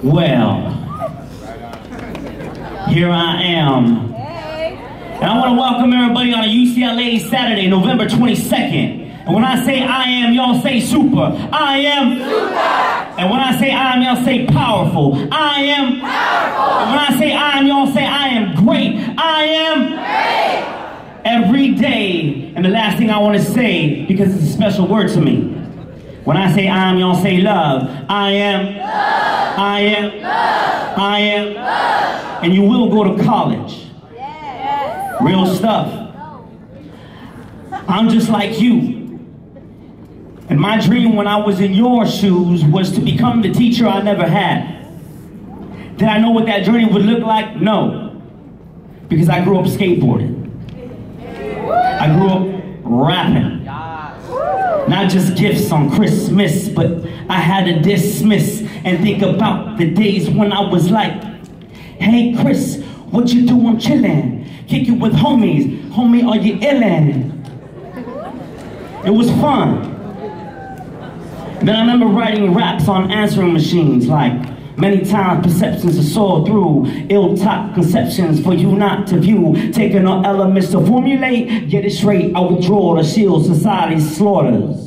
Well, here I am. And I want to welcome everybody on a UCLA Saturday, November 22nd. And when I say I am, y'all say super. I am super. And when I say I am, y'all say powerful. I am powerful. And when I say I am, y'all say I am great. I am great. Every day. And the last thing I want to say, because it's a special word to me. When I say I am, y'all say love. I am love. I am love. I am love. And you will go to college. Yes. Real stuff. I'm just like you. And my dream when I was in your shoes was to become the teacher I never had. Did I know what that journey would look like? No. Because I grew up skateboarding. I grew up rapping. Not just gifts on Christmas, but I had to dismiss and think about the days when I was like, hey Chris, what you do? I'm chillin'. Kick it with homies. Homie, are you illin'? It was fun. Then I remember writing raps on answering machines like, many times perceptions are saw through, ill-taught conceptions for you not to view, taking on elements to formulate, get it straight, I withdraw to shield society's slaughters.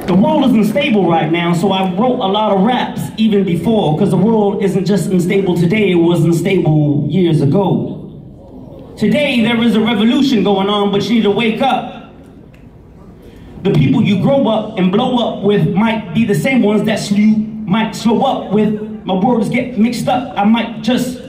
The world is unstable right now, so I wrote a lot of raps even before, because the world isn't just unstable today, it was unstable years ago. Today there is a revolution going on, but you need to wake up. The people you grow up and blow up with might be the same ones that you might slow up with. My words get mixed up. I might just...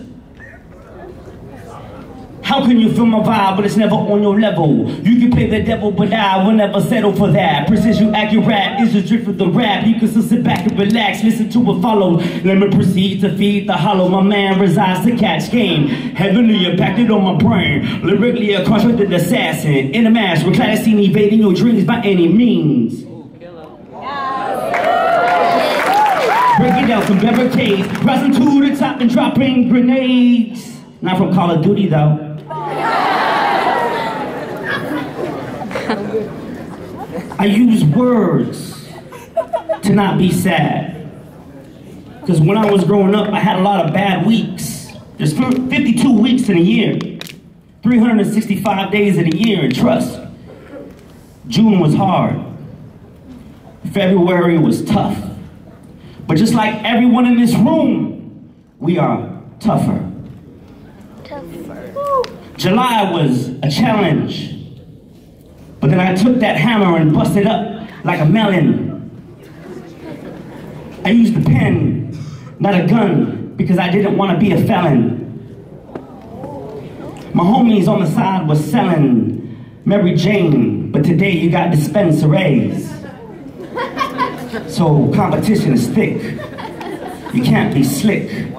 How can you feel my vibe, but it's never on your level? You can play the devil, but I will never settle for that. Precision accurate is the drift of the rap. You can still sit back and relax, listen to what follows. Let me proceed to feed the hollow. My man resides to catch game. Heavenly impacted on my brain. Lyrically a constructed assassin. In a mask, with class evading your dreams by any means. Breaking down some barricades, rising to the top and dropping grenades. Not from Call of Duty though. I use words to not be sad. Because when I was growing up, I had a lot of bad weeks. There's 52 weeks in a year. 365 days in a year, and trust. June was hard. February was tough. But just like everyone in this room, we are tougher. July was a challenge. But then I took that hammer and busted up like a melon. I used a pen, not a gun, because I didn't want to be a felon. My homies on the side was selling Mary Jane, but today you got dispensaries. So competition is thick. You can't be slick.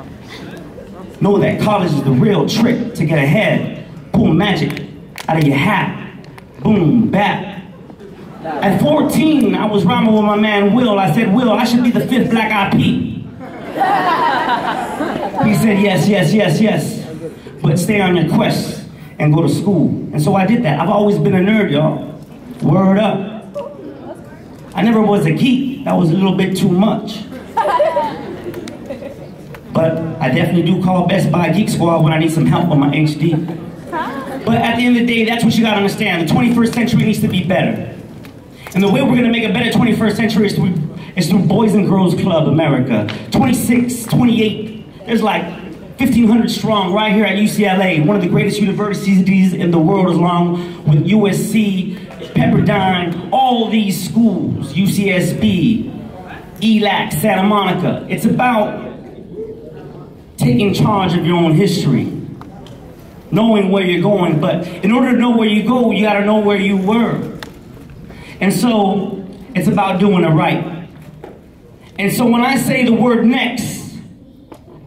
Know that college is the real trick to get ahead. Pull magic out of your hat. Boom, bap. At 14, I was rhyming with my man Will. I said, Will, I should be the 5th Black Eyed Pea. He said, yes, yes, yes, yes. But stay on your quest and go to school. And so I did that. I've always been a nerd, y'all. Word up. I never was a geek. That was a little bit too much. But I definitely do call Best Buy Geek Squad when I need some help on my HD. But at the end of the day, that's what you gotta understand. The 21st century needs to be better. And the way we're gonna make a better 21st century is through Boys and Girls Club America. 26, 28, there's like 1,500 strong right here at UCLA, one of the greatest universities in the world, along with USC, Pepperdine, all these schools, UCSB, ELAC, Santa Monica. It's about taking charge of your own history. Knowing where you're going, but in order to know where you go, you gotta know where you were. And so, it's about doing it right. And so when I say the word next,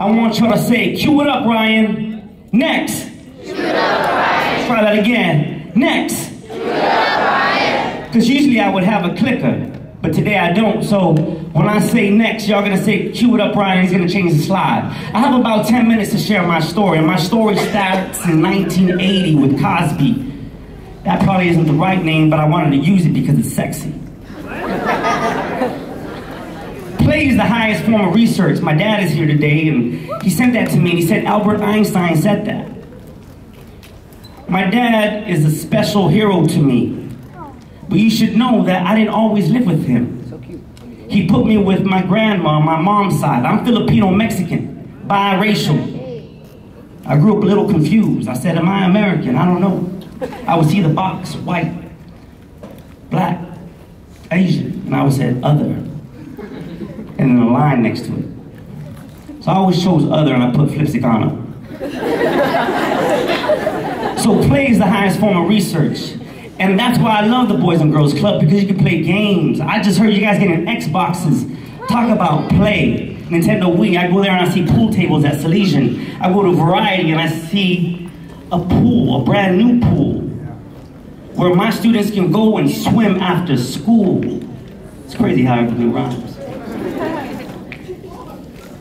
I want y'all to say, cue it up, Ryan. Next. Cue it up, Ryan. Let's try that again. Next. Cue it up, Ryan. Because usually I would have a clicker, but today I don't, so when I say next, y'all gonna say, cue it up, Ryan, he's gonna change the slide. I have about 10 minutes to share my story, and my story starts in 1980 with Cosby. That probably isn't the right name, but I wanted to use it because it's sexy. Play is the highest form of research. My dad is here today, and he sent that to me, and he said Albert Einstein said that. My dad is a special hero to me. But you should know that I didn't always live with him. He put me with my grandma on my mom's side. I'm Filipino-Mexican, biracial. I grew up a little confused. I said, am I American? I don't know. I would see the box, white, black, Asian, and I would say other. And then a line next to it. So I always chose other, and I put Flipsicano. So play is the highest form of research. And that's why I love the Boys and Girls Club, because you can play games. I just heard you guys getting Xboxes. Talk about play. Nintendo Wii, I go there and I see pool tables at Salesian. I go to Variety and I see a pool, a brand new pool, where my students can go and swim after school. It's crazy how everything rhymes.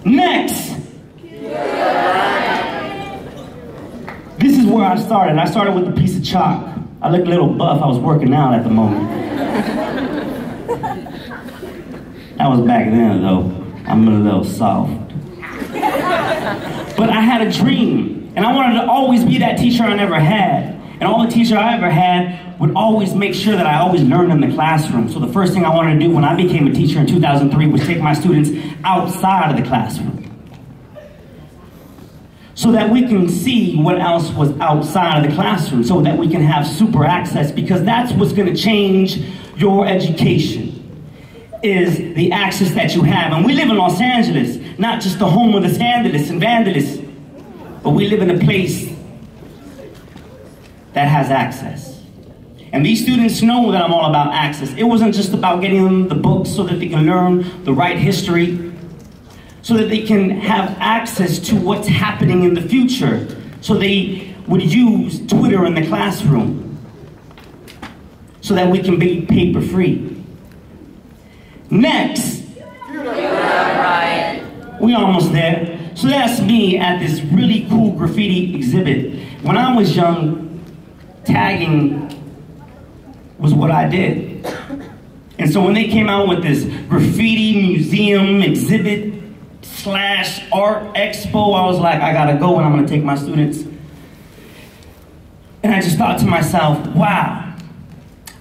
Next. This is where I started. I started with a piece of chalk. I looked a little buff. I was working out at the moment. That was back then, though. I'm a little soft. But I had a dream, and I wanted to always be that teacher I never had. And all the teacher I ever had would always make sure that I always learned in the classroom. So the first thing I wanted to do when I became a teacher in 2003 was take my students outside of the classroom, so that we can see what else was outside of the classroom, so that we can have super access, because that's what's going to change your education, is the access that you have. And we live in Los Angeles, not just the home of the scandalous and vandalists, but we live in a place that has access. And these students know that I'm all about access. It wasn't just about getting them the books so that they can learn the right history, so that they can have access to what's happening in the future. So they would use Twitter in the classroom, so that we can be paper free. Next. We almost there. So that's me at this really cool graffiti exhibit. When I was young, tagging was what I did. And so when they came out with this graffiti museum exhibit / art expo, I was like, I gotta go and I'm gonna take my students. And I just thought to myself, wow,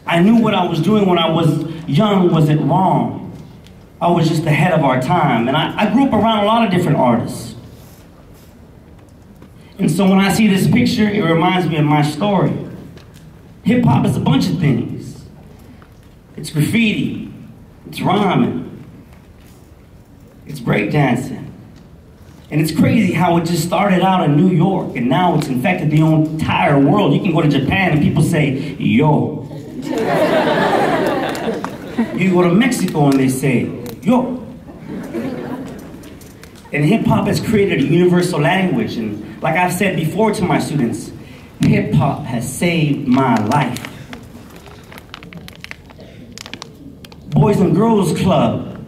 I knew what I was doing when I was young wasn't wrong. I was just ahead of our time. And I grew up around a lot of different artists. And so when I see this picture, it reminds me of my story. Hip hop is a bunch of things. It's graffiti, it's rhyming, it's breakdancing. And it's crazy how it just started out in New York and now it's infected the entire world. You can go to Japan and people say, yo. You go to Mexico and they say, yo. And hip hop has created a universal language. And like I've said before to my students, hip hop has saved my life. Boys and Girls Club,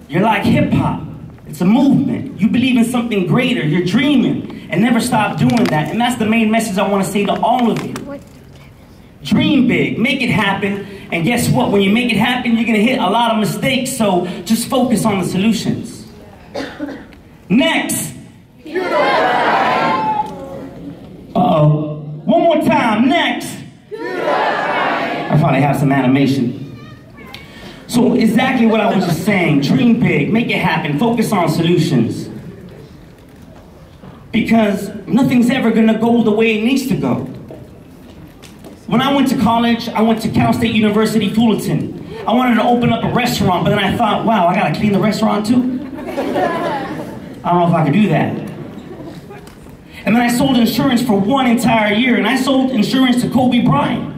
you're like hip hop. It's a movement. You believe in something greater. You're dreaming. And never stop doing that. And that's the main message I want to say to all of you. Dream big. Make it happen. And guess what? When you make it happen, you're going to hit a lot of mistakes. So just focus on the solutions. Next. Uh-oh. One more time. Next. I thought I have some animation. So exactly what I was just saying. Dream big. Make it happen. Focus on solutions. Because nothing's ever going to go the way it needs to go. When I went to college, I went to Cal State University, Fullerton. I wanted to open up a restaurant, but then I thought, wow, I gotta clean the restaurant too? I don't know if I could do that. And then I sold insurance for 1 entire year, and I sold insurance to Kobe Bryant.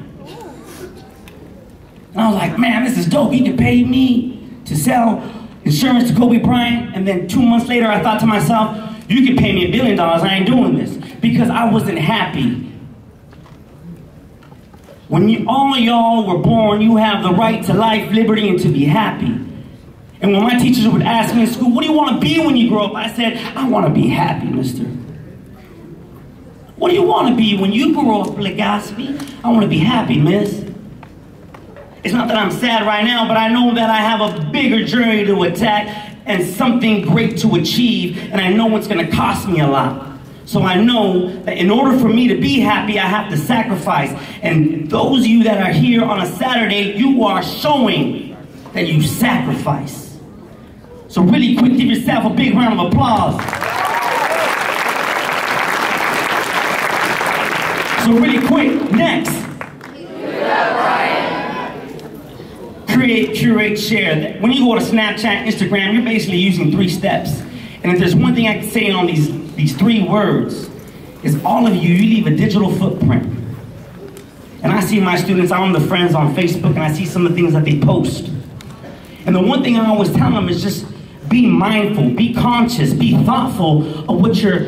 And I was like, man, this is dope. He could pay me to sell insurance to Kobe Bryant. And then 2 months later, I thought to myself, you could pay me $1 billion, I ain't doing this. Because I wasn't happy. When all y'all were born, you have the right to life, liberty, and to be happy. And when my teachers would ask me in school, what do you want to be when you grow up? I said, I want to be happy, mister. What do you want to be when you grow up, Legaspi? I want to be happy, miss. It's not that I'm sad right now, but I know that I have a bigger journey to attack. and something great to achieve, and I know it's going to cost me a lot. So I know that in order for me to be happy, I have to sacrifice. And those of you that are here on a Saturday, you are showing that you sacrifice. So really quick, give yourself a big round of applause. So really quick, next. Create, curate, share. When you go to Snapchat, Instagram, you're basically using 3 steps. And if there's one thing I can say on these 3 words, is all of you leave a digital footprint. And I see my students, I'm the friends on Facebook, and I see some of the things that they post. And the one thing I always tell them is just be mindful, be conscious, be thoughtful of what you're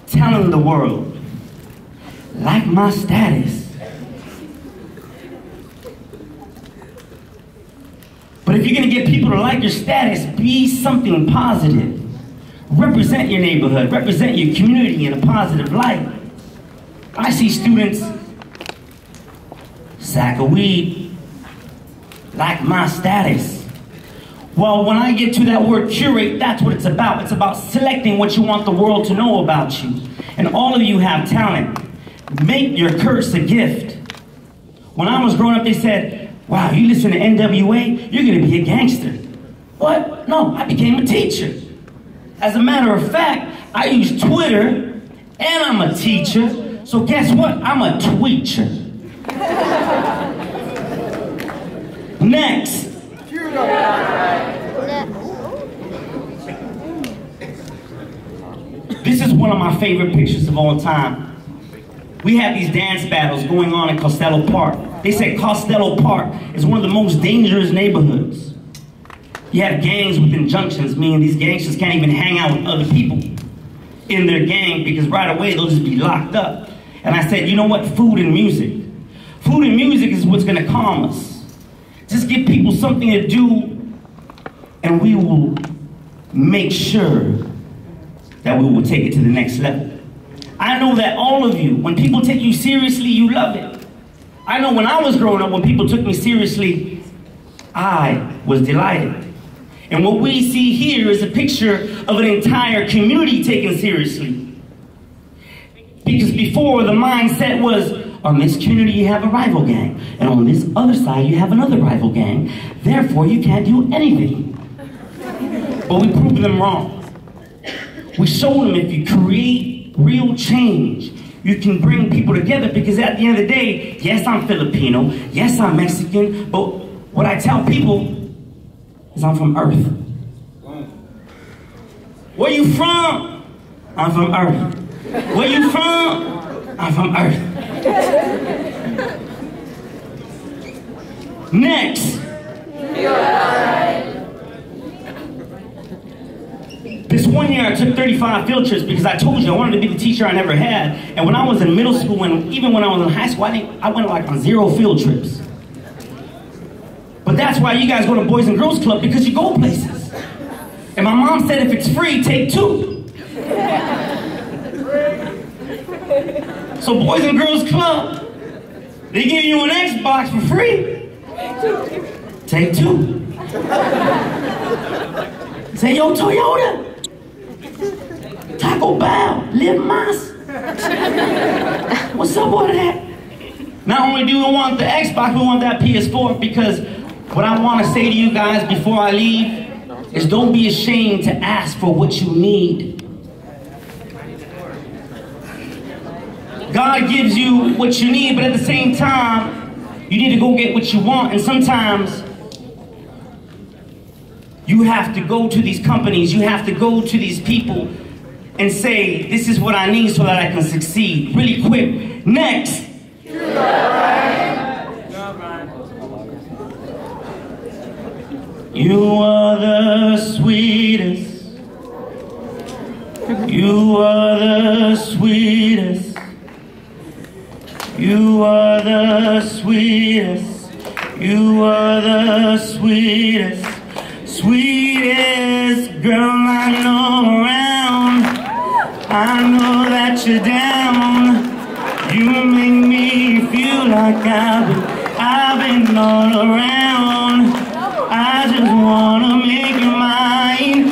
telling the world. Like my status. But if you're going to get people to like your status, be something positive. Represent your neighborhood, represent your community in a positive light. I see students, sack of weed, like my status. Well, when I get to that word curate, that's what it's about. It's about selecting what you want the world to know about you. And all of you have talent. Make your curse a gift. When I was growing up, they said, wow, you listen to NWA, you're going to be a gangster. What? No, I became a teacher. As a matter of fact, I use Twitter, and I'm a teacher. So guess what? I'm a tweecher. Next. This is one of my favorite pictures of all time. We have these dance battles going on in Costello Park. They say Costello Park is one of the most dangerous neighborhoods. You have gangs within junctions, meaning these gangsters can't even hang out with other people in their gang because right away they'll just be locked up. And I said, you know what? Food and music. Food and music is what's going to calm us. Just give people something to do, and we will make sure that we will take it to the next level. I know that all of you, when people take you seriously, you love it. I know when I was growing up, when people took me seriously, I was delighted. And what we see here is a picture of an entire community taken seriously. Because before, the mindset was, on this community you have a rival gang, and on this other side you have another rival gang. Therefore, you can't do anything. But we proved them wrong. We showed them if you create real change, you can bring people together, because at the end of the day, yes, I'm Filipino, yes, I'm Mexican, but what I tell people is I'm from Earth. Where you from? I'm from Earth. Where you from? I'm from Earth. Next. This one year I took 35 field trips because I told you I wanted to be the teacher I never had. And when I was in middle school and even when I was in high school, I went like on 0 field trips. But that's why you guys go to Boys and Girls Club, because you go places. And my mom said if it's free, take 2. So Boys and Girls Club, they give you an Xbox for free. Take 2. Say, yo, Toyota, Taco Bell, Live Mas. What's up with that? Not only do we want the Xbox, we want that PS4, because what I want to say to you guys before I leave is don't be ashamed to ask for what you need. God gives you what you need, but at the same time, you need to go get what you want. And sometimes you have to go to these companies, you have to go to these people and say, this is what I need so that I can succeed. Really quick. Next. You are the sweetest. You are the sweetest. You are the sweetest. You are the sweetest. Sweetest girl I know around. I know that you're down. You make me feel like I've been all around. I just wanna make you mine.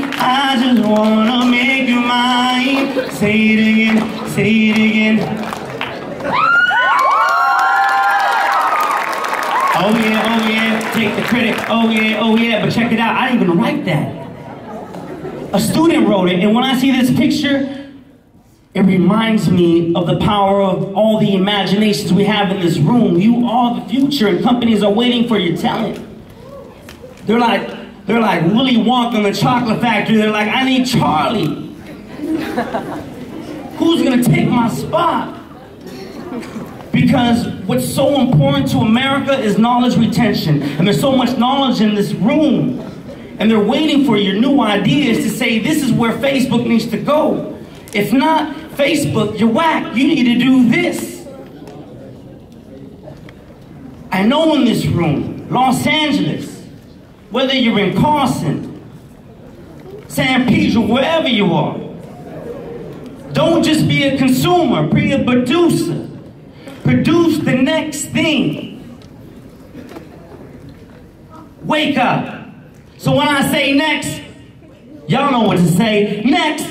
write that. A student wrote it, and when I see this picture, it reminds me of the power of all the imaginations we have in this room. You are the future, and companies are waiting for your talent. They're like Willy Wonka in the chocolate factory. They're like, I need Charlie. Who's gonna take my spot? Because what's so important to America is knowledge retention. And there's so much knowledge in this room. And they're waiting for your new ideas to say, this is where Facebook needs to go. If not, Facebook, you're whack. You need to do this. I know in this room, Los Angeles, whether you're in Carson, San Pedro, wherever you are, don't just be a consumer, be a producer. Produce the next thing. Wake up. So when I say next, y'all know what to say. Next.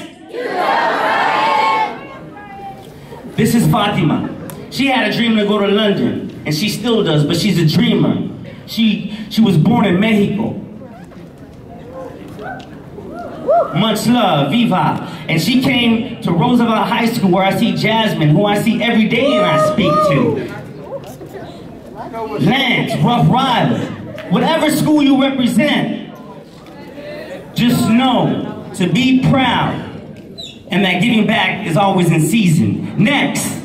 This is Fatima. She had a dream to go to London, and she still does, but she's a dreamer. She was born in Mexico. Much love, viva. And she came to Roosevelt High School, where I see Jasmine, who I see every day and I speak to. Lance, Rough Rider, whatever school you represent, just know to be proud and that giving back is always in season. Next.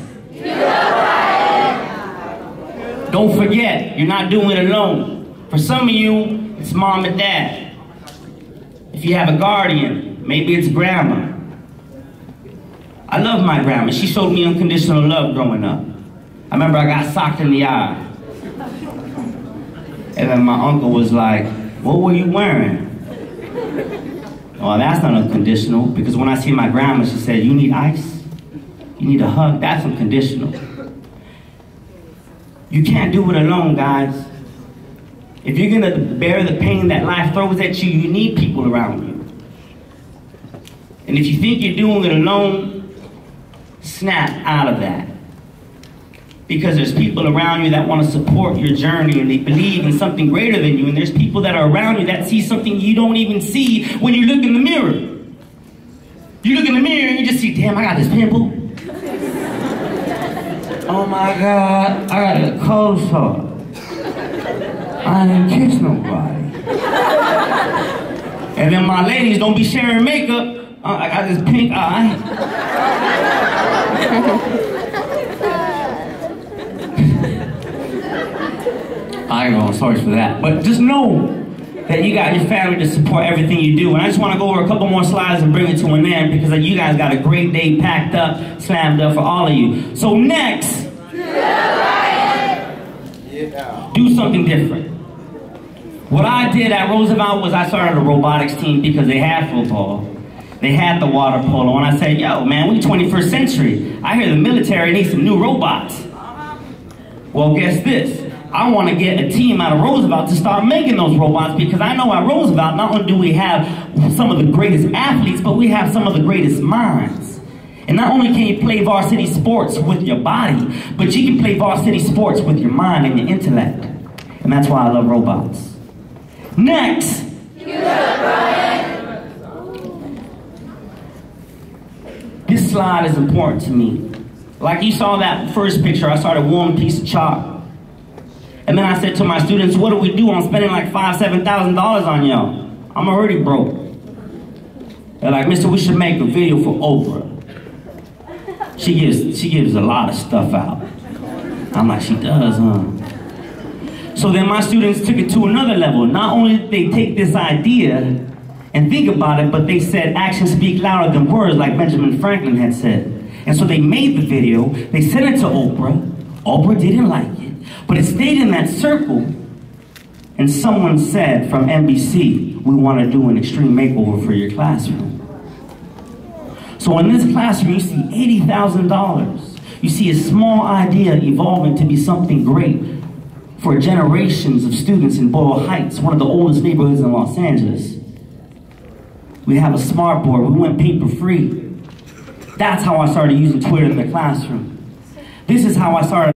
Don't forget, you're not doing it alone. For some of you, it's mom and dad. If you have a guardian, maybe it's grandma. I love my grandma. She showed me unconditional love growing up. I remember I got socked in the eye. And then my uncle was like, what were you wearing? Oh, that's not unconditional, because when I see my grandma, she said, you need ice? You need a hug? That's unconditional. You can't do it alone, guys. If you're gonna bear the pain that life throws at you, you need people around you. And if you think you're doing it alone, snap out of that. Because there's people around you that want to support your journey, and they believe in something greater than you. And there's people that are around you that see something you don't even see when you look in the mirror. You look in the mirror and you just see, damn, I got this pimple. Oh my God, I got a cold sore. I didn't kiss nobody. And then my ladies, don't be sharing makeup. I got this pink eye. I ain't going sorry for that. But just know that you got your family to support everything you do. And I just want to go over a couple more slides and bring it to an end, because you guys got a great day packed up, slammed up for all of you. So next, do something different. What I did at Roosevelt was I started a robotics team because they had football. They had the water polo. And I said, yo, man, we 21st century. I hear the military needs some new robots. Well, guess this. I want to get a team out of Roosevelt to start making those robots, because I know at Roosevelt, not only do we have some of the greatest athletes, but we have some of the greatest minds. And not only can you play varsity sports with your body, but you can play varsity sports with your mind and your intellect. And that's why I love robots. Next. This slide is important to me. Like you saw that first picture, I started one piece of chalk. And then I said to my students, what do we do? I'm spending like $5,000, $7,000 on y'all. I'm already broke. They're like, mister, we should make a video for Oprah. She gives a lot of stuff out. I'm like, she does, huh? So then my students took it to another level. Not only did they take this idea and think about it, but they said actions speak louder than words, like Benjamin Franklin had said. And so they made the video, they sent it to Oprah. Oprah didn't like it. But it stayed in that circle, and someone said from NBC, we want to do an extreme makeover for your classroom. So in this classroom, you see $80,000. You see a small idea evolving to be something great for generations of students in Boyle Heights, one of the oldest neighborhoods in Los Angeles. We have a smart board. We went paper free. That's how I started using Twitter in the classroom. This is how I started